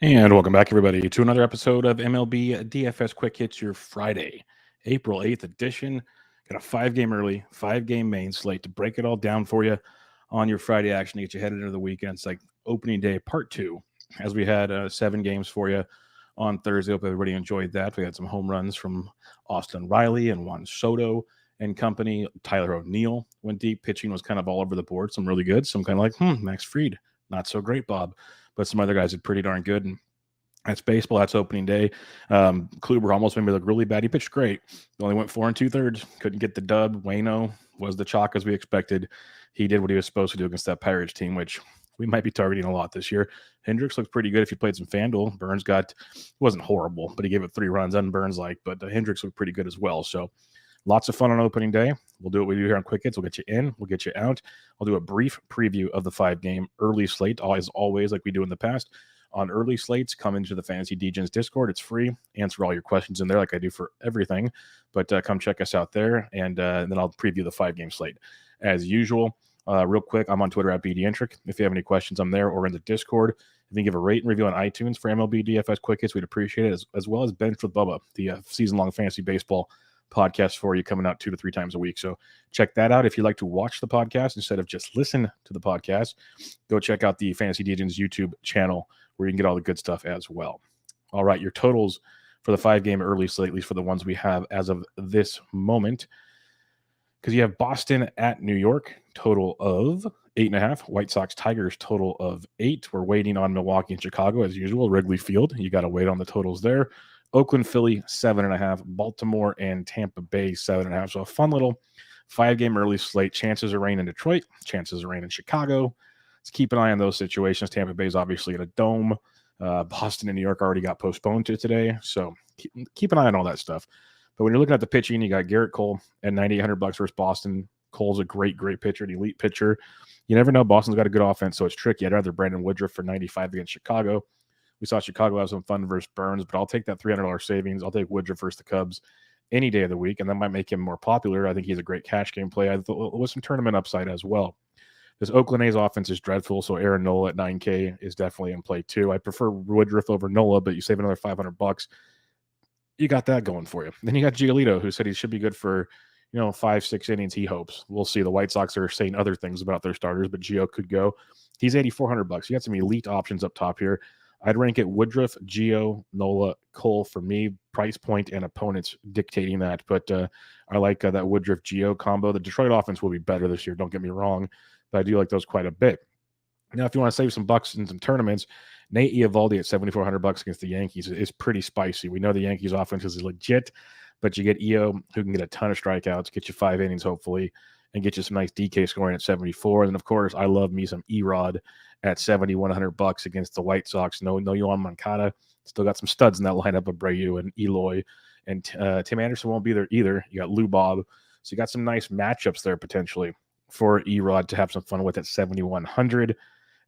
And welcome back, everybody, to another episode of MLB DFS Quick Hits, your Friday, April 8th edition. Got a 5-game early, 5-game main slate to break it all down for you on your Friday action to get you headed into the weekend. It's like opening day part 2, as we had 7 games for you on Thursday. Hope everybody enjoyed that. We had some home runs from Austin Riley and Juan Soto and company. Tyler O'Neill went deep. Pitching was kind of all over the board. Some really good, some kind of like, Max Fried, not so great, Bob. But some other guys did pretty darn good. And that's baseball. That's opening day. Kluber almost made me look really bad. He pitched great. Only went 4 2/3. Couldn't get the dub. Waino was the chalk as we expected. He did what he was supposed to do against that Pirates team, which we might be targeting a lot this year. Hendricks looked pretty good if you played some FanDuel. Burns wasn't horrible, but he gave it 3 runs. Burns but Hendricks looked pretty good as well. So lots of fun on opening day. We'll do what we do here on Quick Hits. We'll get you in. We'll get you out. I'll do a brief preview of the 5-game early slate, as always, like we do in the past. On early slates, come into the Fantasy Degens Discord. It's free. Answer all your questions in there like I do for everything. But come check us out there, and then I'll preview the 5-game slate. As usual, real quick, I'm on Twitter at BDentric. If you have any questions, I'm there or in the Discord. If you can give a rate and review on iTunes for MLB DFS Quick Hits, we'd appreciate it, as well as Bench with Bubba, the season-long fantasy baseball podcast for you, coming out 2 to 3 times a week. So check that out. If you'd like to watch the podcast instead of just listen to the podcast, go check out the Fantasy Degens YouTube channel where you can get all the good stuff as well. All right, your totals for the 5-game early slate, at least for the ones we have as of this moment, because you have Boston at New York, total of 8.5. White Sox Tigers, total of 8. We're waiting on Milwaukee and Chicago as usual. Wrigley Field, you got to wait on the totals there. Oakland, Philly, 7.5. Baltimore and Tampa Bay, 7.5. So a fun little 5-game early slate. Chances of rain in Detroit, chances of rain in Chicago. Let's keep an eye on those situations. Tampa Bay is obviously in a dome. Boston and New York already got postponed to today. So keep an eye on all that stuff. But when you're looking at the pitching, you got Garrett Cole at $9,800 versus Boston. Cole's a great pitcher, an elite pitcher. You never know. Boston's got a good offense, so it's tricky. I'd rather Brandon Woodruff for 95 against Chicago. We saw Chicago have some fun versus Burns, but I'll take that $300 savings. I'll take Woodruff versus the Cubs any day of the week, and that might make him more popular. I think he's a great cash game play with some tournament upside as well. This Oakland A's offense is dreadful, so Aaron Nola at $9K is definitely in play too. I prefer Woodruff over Nola, but you save another $500. You got that going for you. Then you got Giolito, who said he should be good for 5-6 innings. He hopes. We'll see. The White Sox are saying other things about their starters, but Gio could go. He's $8,400. You got some elite options up top here. I'd rank it Woodruff, Gio, Nola, Cole for me. Price point and opponents dictating that. But I like that Woodruff-Gio combo. The Detroit offense will be better this year. Don't get me wrong. But I do like those quite a bit. Now, if you want to save some bucks in some tournaments, Nate Eovaldi at $7,400 against the Yankees is pretty spicy. We know the Yankees offense is legit, but you get EO, who can get a ton of strikeouts, get you 5 innings hopefully, and get you some nice DK scoring at 74. And then, of course, I love me some Erod at $7,100 against the White Sox. No Yohan Moncada. Still got some studs in that lineup of Abreu and Eloy. And Tim Anderson won't be there either. You got Lou Bob. So you got some nice matchups there potentially for Erod to have some fun with at $7,100.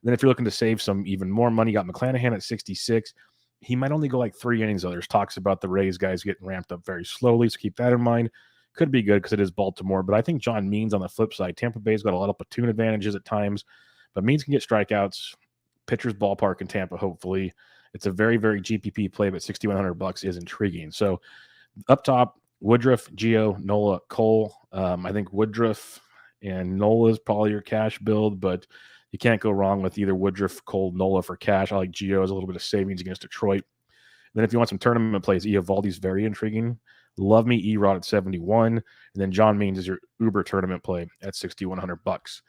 Then if you're looking to save some even more money, you got McClanahan at 66. He might only go like 3 innings, though. There's talks about the Rays guys getting ramped up very slowly, so keep that in mind. Could be good because it is Baltimore, but I think John Means on the flip side. Tampa Bay's got a lot of platoon advantages at times, but Means can get strikeouts. Pitcher's ballpark in Tampa, hopefully. It's a very, very GPP play, but $6,100 is intriguing. So up top, Woodruff, Gio, Nola, Cole. I think Woodruff and Nola is probably your cash build, but you can't go wrong with either Woodruff, Cole, Nola for cash. I like Gio as a little bit of savings against Detroit. Then if you want some tournament plays, Eovaldi's very intriguing. Love me Erod at 71. And then John Means is your Uber tournament play at $6,100.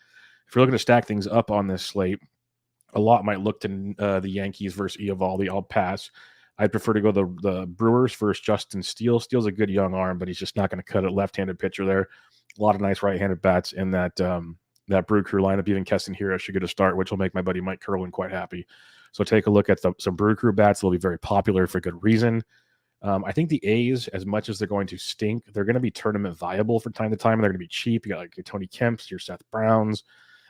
If you're looking to stack things up on this slate, a lot might look to the Yankees versus Eovaldi. I'll pass. I'd prefer to go the Brewers versus Justin Steele. Steele's a good young arm, but he's just not going to cut it. Left-handed pitcher there. A lot of nice right-handed bats in that Brew Crew lineup. Even Keston Hiura should get a start, which will make my buddy Mike Kerwin quite happy. So take a look at some Brew Crew bats. They'll be very popular for good reason. I think the A's, as much as they're going to stink, they're going to be tournament viable from time to time. They're going to be cheap. You got like your Tony Kemps, your Seth Browns,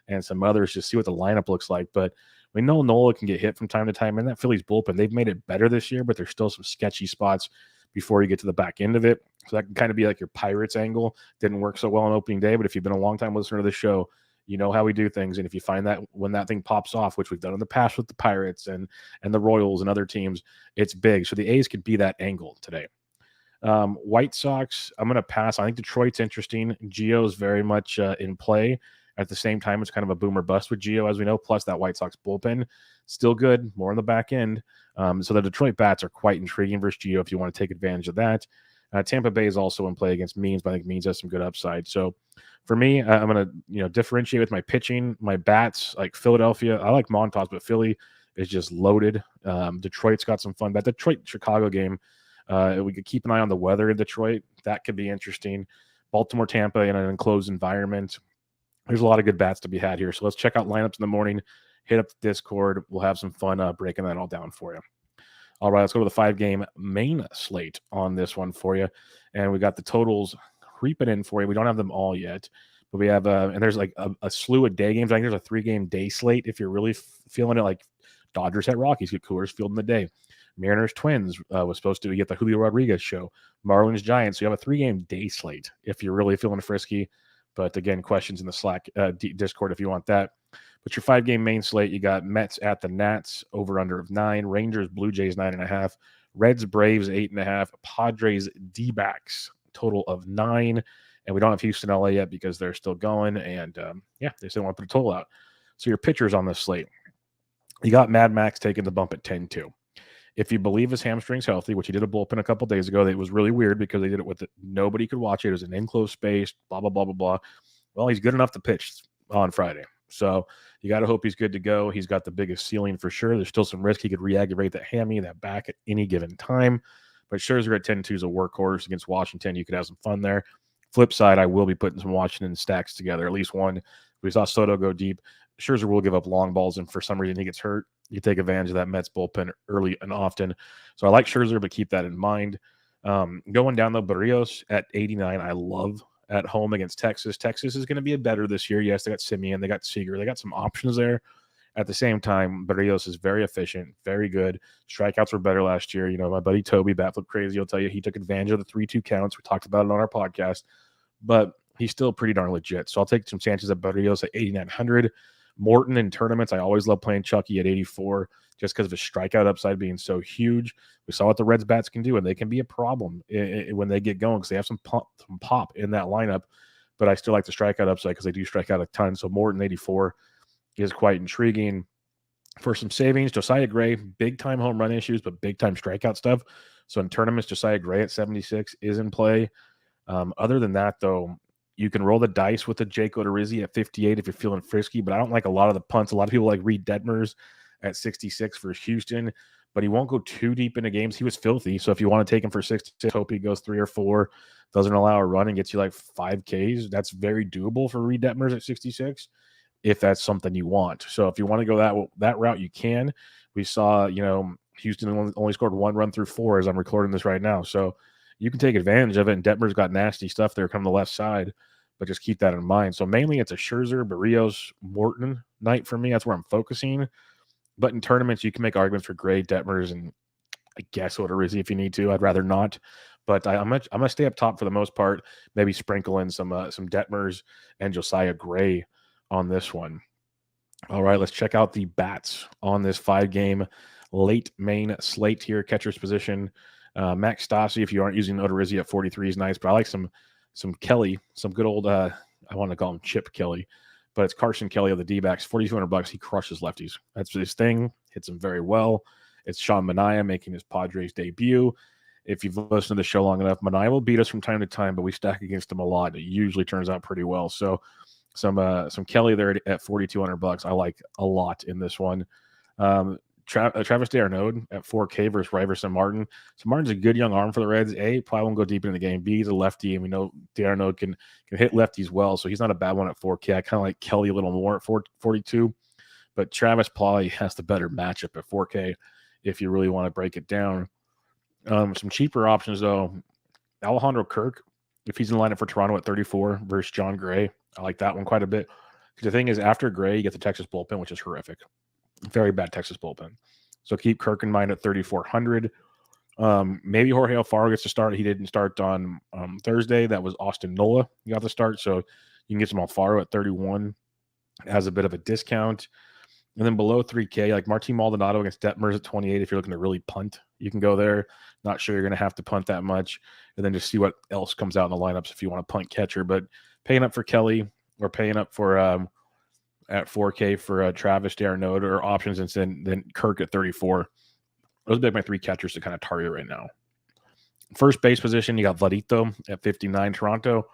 and some others. Just see what the lineup looks like. But we know Nola can get hit from time to time. And that Phillies bullpen, they've made it better this year, but there's still some sketchy spots before you get to the back end of it. So that can kind of be like your Pirates angle. Didn't work so well on opening day, but if you've been a long time listener to the show, You know how we do things, and if you find that when that thing pops off, which we've done in the past with the Pirates and the Royals and other teams, it's big. So the A's could be that angle today. White Sox, I'm going to pass. I think Detroit's interesting. Gio's very much in play. At the same time, it's kind of a boomer bust with Gio, as we know, plus that White Sox bullpen. Still good, more on the back end. So the Detroit bats are quite intriguing versus Gio if you want to take advantage of that. Tampa Bay is also in play against Means, but I think Means has some good upside. So for me, I'm going to differentiate with my pitching. My bats, like Philadelphia, I like Montas, but Philly is just loaded. Detroit's got some fun. That Detroit-Chicago game, we could keep an eye on the weather in Detroit. That could be interesting. Baltimore, Tampa in an enclosed environment. There's a lot of good bats to be had here. So let's check out lineups in the morning. Hit up the Discord. We'll have some fun breaking that all down for you. All right, let's go to the 5-game main slate on this one for you. And we got the totals creeping in for you. We don't have them all yet, but we have, and there's like a slew of day games. I think there's a 3-game day slate if you're really feeling it, like Dodgers at Rockies, get Coors Field in the day. Mariners Twins was supposed to get the Julio Rodriguez show. Marlins Giants. So you have a 3-game day slate if you're really feeling frisky. But again, questions in the Slack Discord if you want that. But your 5-game main slate, you got Mets at the Nats, over under of 9. Rangers, Blue Jays, 9.5. Reds, Braves, 8.5. Padres, D-backs, total of 9. And we don't have Houston, LA yet because they're still going. And they still want to put a total out. So your pitchers on this slate, you got Mad Max taking the bump at 10-2. If you believe his hamstring's healthy, which he did a bullpen a couple days ago, it was really weird because they did it with it. Nobody could watch it. It was an enclosed space, blah, blah, blah, blah, blah. Well, he's good enough to pitch on Friday. So you got to hope he's good to go. He's got the biggest ceiling for sure. There's still some risk. He could re-aggravate that hammy, that back at any given time. But Scherzer at 10-2 is a workhorse against Washington. You could have some fun there. Flip side, I will be putting some Washington stacks together, at least one. We saw Soto go deep. Scherzer will give up long balls, and for some reason he gets hurt. You take advantage of that Mets bullpen early and often. So I like Scherzer, but keep that in mind. Going down, though, Barrios at 89, I love at home against Texas. Texas is going to be a better this year. Yes, they got Simeon, they got Seager, they got some options there. At the same time, Barrios is very efficient, very good. Strikeouts were better last year. You know, my buddy Toby, Batflip Crazy, will tell you he took advantage of the 3-2 counts. We talked about it on our podcast, but he's still pretty darn legit. So I'll take some chances at Barrios at 8,900. Morton in tournaments, I always love playing Chucky at 84 just because of his strikeout upside being so huge. We saw what the Reds bats can do, and they can be a problem when they get going because they have some pop in that lineup. But I still like the strikeout upside because they do strike out a ton. So Morton 84 is quite intriguing. For some savings, Josiah Gray, big-time home run issues, but big-time strikeout stuff. So in tournaments, Josiah Gray at 76 is in play. Other than that, though, you can roll the dice with the Jake Odorizzi at 58 if you're feeling frisky, but I don't like a lot of the punts. A lot of people like Reed Detmers at 66 for Houston, but he won't go too deep into games. He was filthy, so if you want to take him for 66, hope he goes 3 or 4, doesn't allow a run and gets you like 5 Ks. That's very doable for Reed Detmers at 66 if that's something you want. So if you want to go that route, you can. We saw, Houston only scored 1 run through 4 as I'm recording this right now. So you can take advantage of it, and Detmer's got nasty stuff there coming the left side, but just keep that in mind. So mainly it's a Scherzer, Barrios, Morton night for me. That's where I'm focusing. But in tournaments, you can make arguments for Gray, Detmers, and I guess Odorizzi if you need to. I'd rather not. But I'm gonna stay up top for the most part. Maybe sprinkle in some Detmers and Josiah Gray on this one. All right, let's check out the bats on this 5-game late main slate here. Catcher's position. Max Stassi, if you aren't using Odorizzi at 43 is nice, but I like some Kelly, some good old, I want to call him Chip Kelly, but it's Carson Kelly of the D-backs, $4,200. He crushes lefties. That's his thing. Hits them very well. It's Sean Manaea making his Padres debut. If you've listened to the show long enough, Manaea will beat us from time to time, but we stack against him a lot. It usually turns out pretty well. So some Kelly there at $4,200. I like a lot in this one. Travis d'Arnaud at 4K versus Riverson Martin. So Martin's a good young arm for the Reds. A, probably won't go deep into the game. B, he's a lefty, and we know d'Arnaud can hit lefties well, so he's not a bad one at 4K. I kind of like Kelly a little more at 42, but Travis probably has the better matchup at 4K if you really want to break it down. Some cheaper options, though. Alejandro Kirk, if he's in the lineup for Toronto at 34 versus John Gray. I like that one quite a bit. The thing is, after Gray, you get the Texas bullpen, which is horrific. Very bad Texas bullpen. So keep Kirk in mind at 3,400. Maybe Jorge Alfaro gets to start. He didn't start on Thursday. That was Austin Nola. He got the start. So you can get some Alfaro at 31. has a bit of a discount. And then below 3K, like Martin Maldonado against Detmers at 28. If you're looking to really punt, you can go there. Not sure you're going to have to punt that much. And then just see what else comes out in the lineups if you want to punt catcher. But paying up for Kelly or paying up for at 4K for Travis d'Arnaud or options, and then Kirk at 34. Those would be my three catchers to kind of target right now. First base position, you got Vladito at 59, Toronto.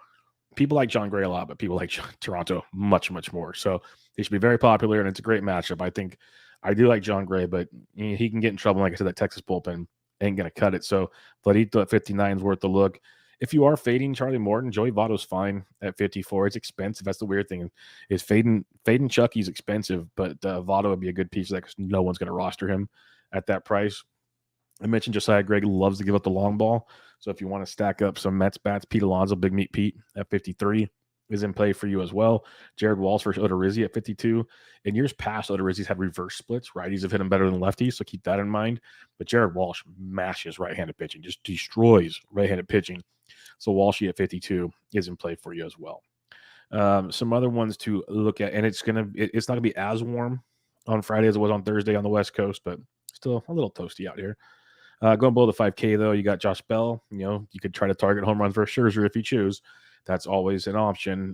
People like John Gray a lot, but people like Toronto much, much more. So they should be very popular, and it's a great matchup. I think I do like John Gray, but he can get in trouble. Like I said, that Texas bullpen ain't going to cut it. So Vladito at 59 is worth the look. If you are fading Charlie Morton, Joey Votto's fine at 54. It's expensive. That's the weird thing is fading Chucky's expensive, but Votto would be a good piece of that because no one's going to roster him at that price. I mentioned Josiah Gray loves to give up the long ball. So if you want to stack up some Mets bats, Pete Alonso, Big Meat Pete at 53 is in play for you as well. Jared Walsh versus Odorizzi at 52. In years past, Odorizzi's had reverse splits. Righties have hit him better than lefties, so keep that in mind. But Jared Walsh mashes right-handed pitching, just destroys right-handed pitching. So Walshy at 52 is in play for you as well. Some other ones to look at, and it's not gonna be as warm on Friday as it was on Thursday on the West Coast, but still a little toasty out here. Going below the 5K, though, you got Josh Bell. You could try to target home runs for Scherzer if you choose. That's always an option.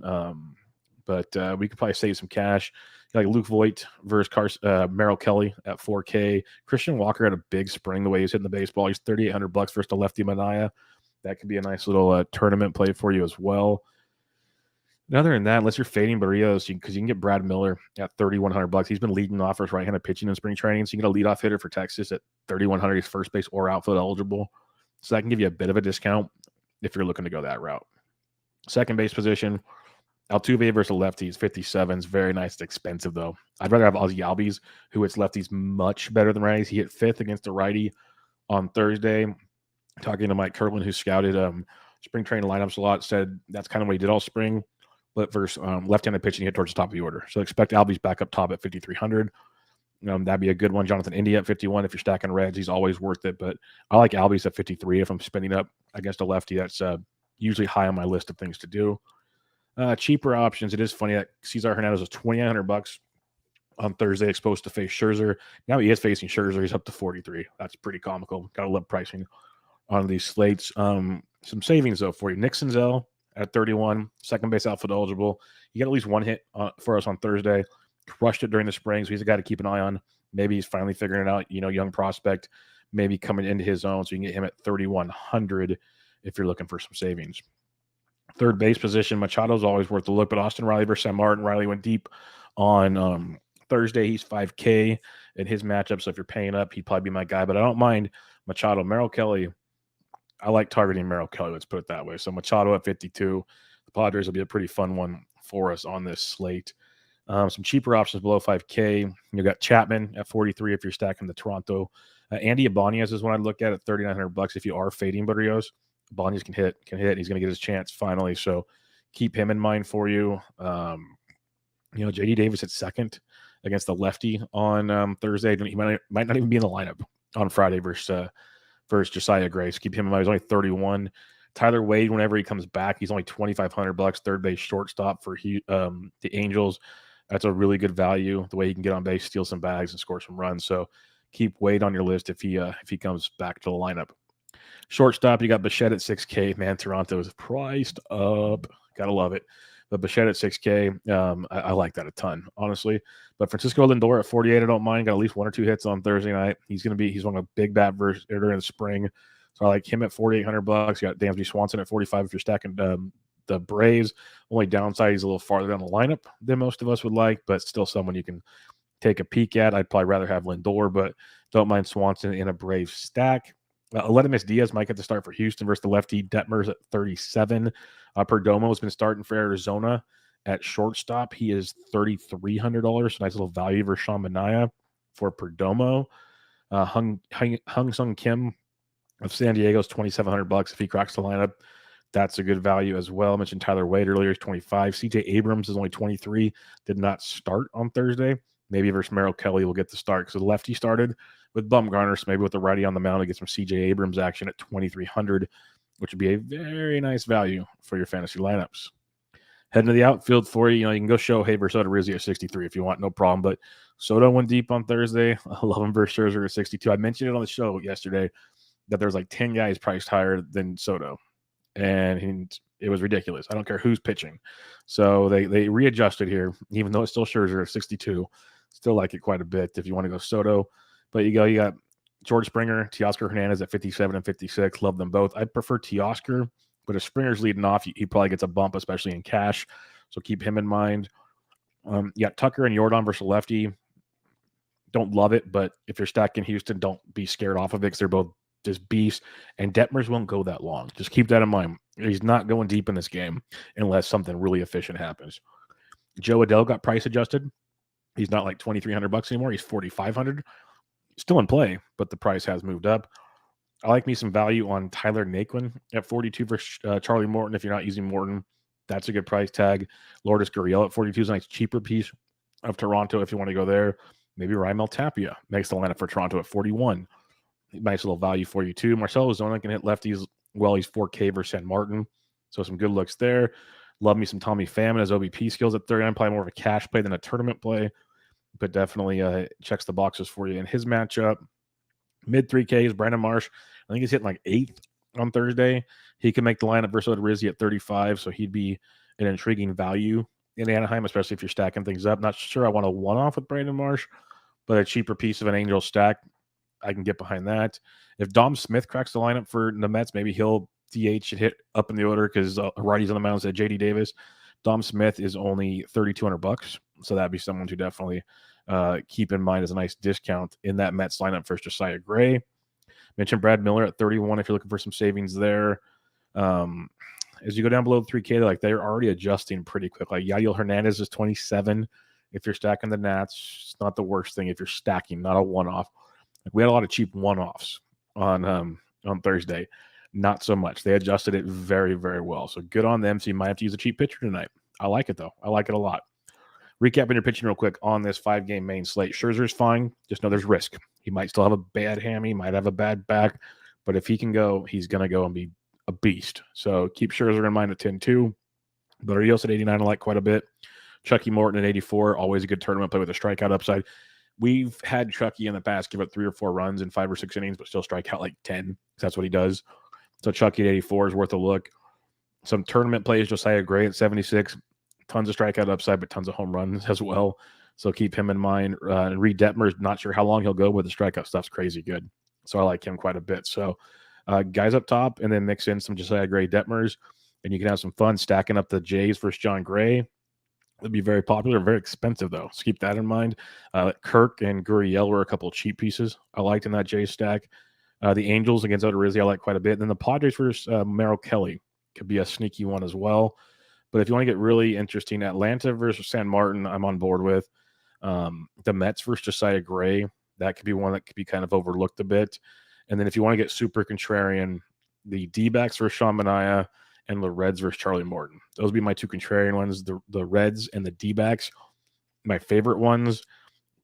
But we could probably save some cash. Like Luke Voigt versus Merrill Kelly at 4K. Christian Walker had a big spring the way he's hitting the baseball. He's $3,800 versus the lefty Manaea. That could be a nice little tournament play for you as well. And other than that, unless you're fading Barrios, because you can get Brad Miller at $3,100. He's been leading off for right-handed pitching in spring training, so you can get a leadoff hitter for Texas at $3,100. He's first base or outfield eligible, so that can give you a bit of a discount if you're looking to go that route. Second base position, Altuve versus lefties, 57 is very nice. It's expensive though. I'd rather have Ozzie Albies, who hits lefties much better than righties. He hit fifth against a righty on Thursday. Talking to Mike Kirkland, who scouted spring training lineups a lot, said that's kind of what he did all spring. But versus left-handed pitching, he hit towards the top of the order. So expect Albies back up top at 5,300. That'd be a good one. Jonathan India at 51. If you're stacking Reds, he's always worth it. But I like Albies at 53 if I'm spinning up against a lefty. That's usually high on my list of things to do. Cheaper options. It is funny that Cesar Hernandez was $2,900 on Thursday, exposed to face Scherzer. Now he is facing Scherzer. He's up to 43. That's pretty comical. Gotta love pricing on these slates. Some savings though for you. Nick Senzel at 31, second base outfield eligible. He got at least one hit for us on Thursday. Crushed it during the spring, so he's a guy to keep an eye on. Maybe he's finally figuring it out. Young prospect, maybe coming into his own, so you can get him at 3,100 if you're looking for some savings. Third base position, Machado's always worth a look, but Austin Riley versus Sam Martin. Riley went deep on Thursday. He's 5K in his matchup, so if you're paying up, he'd probably be my guy, but I don't mind Machado. Merrill Kelly, I like targeting Merrill Kelly, let's put it that way. So Machado at 52. The Padres will be a pretty fun one for us on this slate. Some cheaper options below 5K. You got Chapman at 43 if you're stacking the Toronto. Andy Ibanez is one I'd look at $3,900 if you are fading Barrios. Ibanez can hit. He's going to get his chance finally. So keep him in mind for you. JD Davis at second against the lefty on Thursday. He might not even be in the lineup on Friday versus Josiah Gray. So keep him in mind. He's only 31. Tyler Wade, whenever he comes back, he's only $2,500. Third base shortstop for the Angels. That's a really good value. The way he can get on base, steal some bags, and score some runs. So keep Wade on your list if he comes back to the lineup. Shortstop, you got Bichette at 6K. Man, Toronto is priced up. Gotta love it. But Bichette at 6K, I like that a ton, honestly. But Francisco Lindor at 48, I don't mind. Got at least one or two hits on Thursday night. He's one of a big bat versus during the spring. So I like him at $4,800. You got Dansby Swanson at 45 if you're stacking the Braves. Only downside, he's a little farther down the lineup than most of us would like, but still someone you can take a peek at. I'd probably rather have Lindor, but don't mind Swanson in a Brave stack. Aledmus Diaz might get to start for Houston versus the lefty. Detmers at 37. Perdomo has been starting for Arizona at shortstop. He is $3,300. Nice little value versus Sean Manaea for Perdomo. Hung Sung Kim of San Diego is $2,700 if he cracks the lineup. That's a good value as well. I mentioned Tyler Wade earlier, is 25. CJ Abrams is only 23. Did not start on Thursday. Maybe versus Merrill Kelly will get the start because the lefty started with Bumgarner, so maybe with the righty on the mound to get some CJ Abrams action at $2,300, which would be a very nice value for your fantasy lineups. Heading to the outfield for you, you can go Shohei versus Odorizzi at 63 if you want, no problem. But Soto went deep on Thursday. I love him versus Scherzer at 62. I mentioned it on the show yesterday that there's like 10 guys priced higher than Soto, and it was ridiculous. I don't care who's pitching. So they readjusted here, even though it's still Scherzer at 62. Still like it quite a bit if you want to go Soto. But you got George Springer, Teoscar Hernandez at 57 and 56. Love them both. I prefer Teoscar, but if Springer's leading off, he probably gets a bump, especially in cash. So keep him in mind. You got Tucker and Jordan versus lefty. Don't love it, but if you're stacking Houston, don't be scared off of it because they're both just beasts. And Detmers won't go that long. Just keep that in mind. He's not going deep in this game unless something really efficient happens. Joe Adell got price adjusted. He's not like $2,300 anymore. He's $4,500. Still in play, but the price has moved up. I like me some value on Tyler Naquin at 42 versus Charlie Morton. If you're not using Morton, that's a good price tag. Lourdes Gurriel at 42 is a nice cheaper piece of Toronto if you want to go there. Maybe Raimel Tapia makes the lineup for Toronto at 41. Nice little value for you too. Marcell Ozuna can hit lefties well. He's 4K versus San Martin. So some good looks there. Love me some Tommy Pham and his OBP skills at 39. Probably more of a cash play than a tournament play, but definitely checks the boxes for you in his matchup. Mid 3Ks, Brandon Marsh. I think he's hitting like 8th on Thursday. He can make the lineup versus Odorizzi at 35, so he'd be an intriguing value in Anaheim, especially if you're stacking things up. Not sure I want a one-off with Brandon Marsh, but a cheaper piece of an Angel stack, I can get behind that. If Dom Smith cracks the lineup for the Mets, maybe he'll DH and hit up in the order because righties on the mound said JD Davis. Dom Smith is only $3,200, so that'd be someone to definitely keep in mind as a nice discount in that Mets lineup for Josiah Gray. Mentioned Brad Miller at 31 if you're looking for some savings there. As you go down below 3K, they're already adjusting pretty quick. Like Yadiel Hernandez is 27. If you're stacking the Nats, it's not the worst thing if you're stacking, not a one-off. We had a lot of cheap one-offs on Thursday. Not so much. They adjusted it very, very well. So good on them. So you might have to use a cheap pitcher tonight. I like it, though. I like it a lot. Recapping your pitching real quick on this 5-game main slate. Scherzer's fine. Just know there's risk. He might still have a bad hammy, might have a bad back. But if he can go, he's going to go and be a beast. So keep Scherzer in mind at 10-2. Berrios at 89 I like quite a bit. Chucky Morton at 84. Always a good tournament play with a strikeout upside. We've had Chucky in the past give up 3 or 4 runs in 5 or 6 innings, but still strike out like 10. That's what he does. So Chucky at 84 is worth a look. Some tournament plays, Josiah Gray at 76. Tons of strikeout upside, but tons of home runs as well. So keep him in mind. And Reed Detmers, not sure how long he'll go, but the strikeout stuff's crazy good. So I like him quite a bit. So guys up top, and then mix in some Josiah Gray Detmers, and you can have some fun stacking up the Jays versus John Gray. It'd be very popular, very expensive, though. So keep that in mind. Kirk and Gurriel were a couple of cheap pieces I liked in that Jays stack. The Angels against Odorizzi I like quite a bit. And then the Padres versus Merrill Kelly could be a sneaky one as well. But if you want to get really interesting, Atlanta versus San Martin, I'm on board with. The Mets versus Josiah Gray, that could be one that could be kind of overlooked a bit. And then if you want to get super contrarian, the D-backs versus Sean Manaea and the Reds versus Charlie Morton. Those would be my 2 contrarian ones, the Reds and the D-backs. My favorite ones,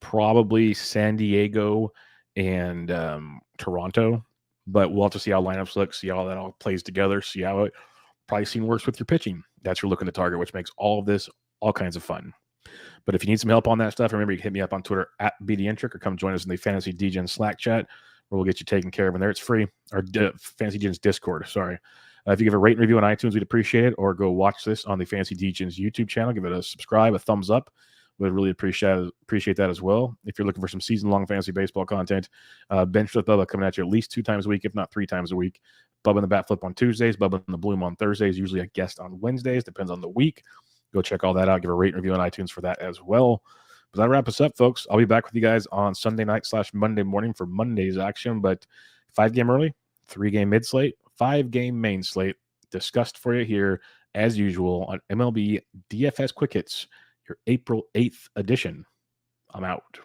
probably San Diego and Toronto. But we'll have to see how lineups look, see how that all plays together, see how it pricing works with your pitching. That's what you're looking to target, which makes all of this all kinds of fun. But if you need some help on that stuff, remember you can hit me up on Twitter at BDentric or come join us in the Fantasy DGen Slack chat where we'll get you taken care of in there. It's free. Or Fantasy DGen's Discord, sorry. If you give a rate and review on iTunes, we'd appreciate it. Or go watch this on the Fantasy DGen's YouTube channel. Give it a subscribe, a thumbs up. We'd really appreciate that as well. If you're looking for some season-long fantasy baseball content, Bench with Bubba coming at you at least 2 times a week, if not 3 times a week. Bubba in the Bat Flip on Tuesdays, Bubba in the Bloom on Thursdays, usually a guest on Wednesdays, depends on the week. Go check all that out. Give a rate and review on iTunes for that as well. But that wraps us up, folks. I'll be back with you guys on Sunday night / Monday morning for Monday's action. But 5-game early, 3-game mid slate, 5-game main slate discussed for you here as usual on MLB DFS Quick Hits, your April 8th edition. I'm out.